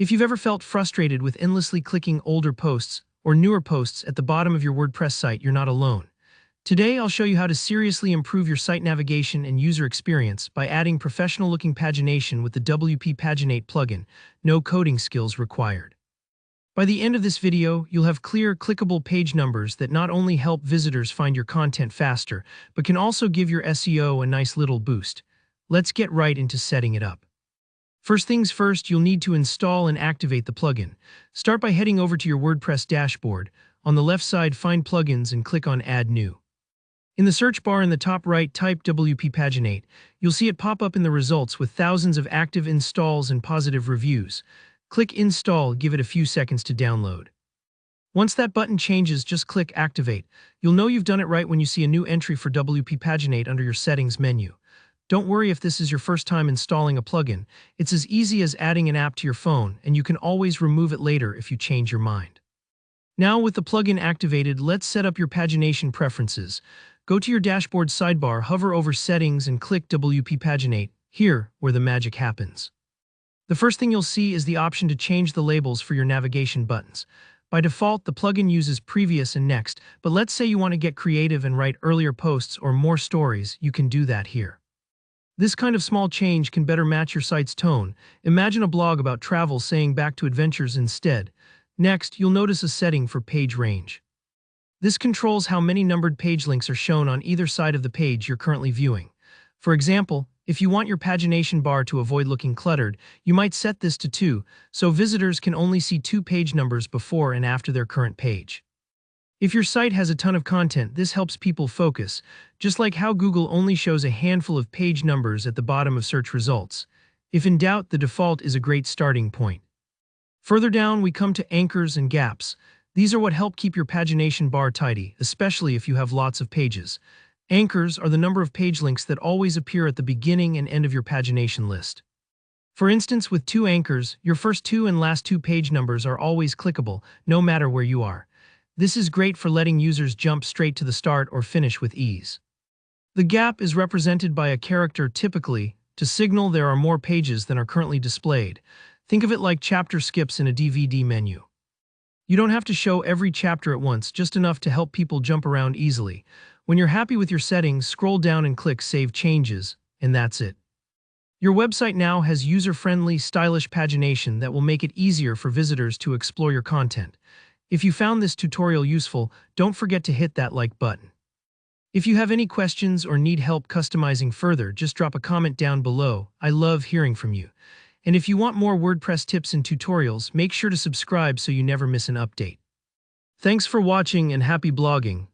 If you've ever felt frustrated with endlessly clicking older posts or newer posts at the bottom of your WordPress site, you're not alone. Today, I'll show you how to seriously improve your site navigation and user experience by adding professional-looking pagination with the WP Paginate plugin. No coding skills required. By the end of this video, you'll have clear, clickable page numbers that not only help visitors find your content faster, but can also give your SEO a nice little boost. Let's get right into setting it up. First things first, you'll need to install and activate the plugin. Start by heading over to your WordPress dashboard. On the left side, find Plugins and click on Add New. In the search bar in the top right, type WP Paginate. You'll see it pop up in the results with thousands of active installs and positive reviews. Click Install, give it a few seconds to download. Once that button changes, just click Activate. You'll know you've done it right when you see a new entry for WP Paginate under your Settings menu. Don't worry if this is your first time installing a plugin. It's as easy as adding an app to your phone, and you can always remove it later if you change your mind. Now, with the plugin activated, let's set up your pagination preferences. Go to your dashboard sidebar, hover over Settings, and click WP Paginate, here where the magic happens. The first thing you'll see is the option to change the labels for your navigation buttons. By default, the plugin uses Previous and Next, but let's say you want to get creative and write earlier posts or more stories, you can do that here. This kind of small change can better match your site's tone. Imagine a blog about travel saying Back to Adventures instead. Next, you'll notice a setting for page range. This controls how many numbered page links are shown on either side of the page you're currently viewing. For example, if you want your pagination bar to avoid looking cluttered, you might set this to 2, so visitors can only see 2 page numbers before and after their current page. If your site has a ton of content, this helps people focus, just like how Google only shows a handful of page numbers at the bottom of search results. If in doubt, the default is a great starting point. Further down, we come to anchors and gaps. These are what help keep your pagination bar tidy, especially if you have lots of pages. Anchors are the number of page links that always appear at the beginning and end of your pagination list. For instance, with 2 anchors, your first 2 and last 2 page numbers are always clickable, no matter where you are. This is great for letting users jump straight to the start or finish with ease. The gap is represented by a character typically to signal there are more pages than are currently displayed. Think of it like chapter skips in a DVD menu. You don't have to show every chapter at once, just enough to help people jump around easily. When you're happy with your settings, scroll down and click Save Changes, and that's it. Your website now has user-friendly, stylish pagination that will make it easier for visitors to explore your content. If you found this tutorial useful, don't forget to hit that like button. If you have any questions or need help customizing further, just drop a comment down below. I love hearing from you. And if you want more WordPress tips and tutorials, make sure to subscribe so you never miss an update. Thanks for watching and happy blogging.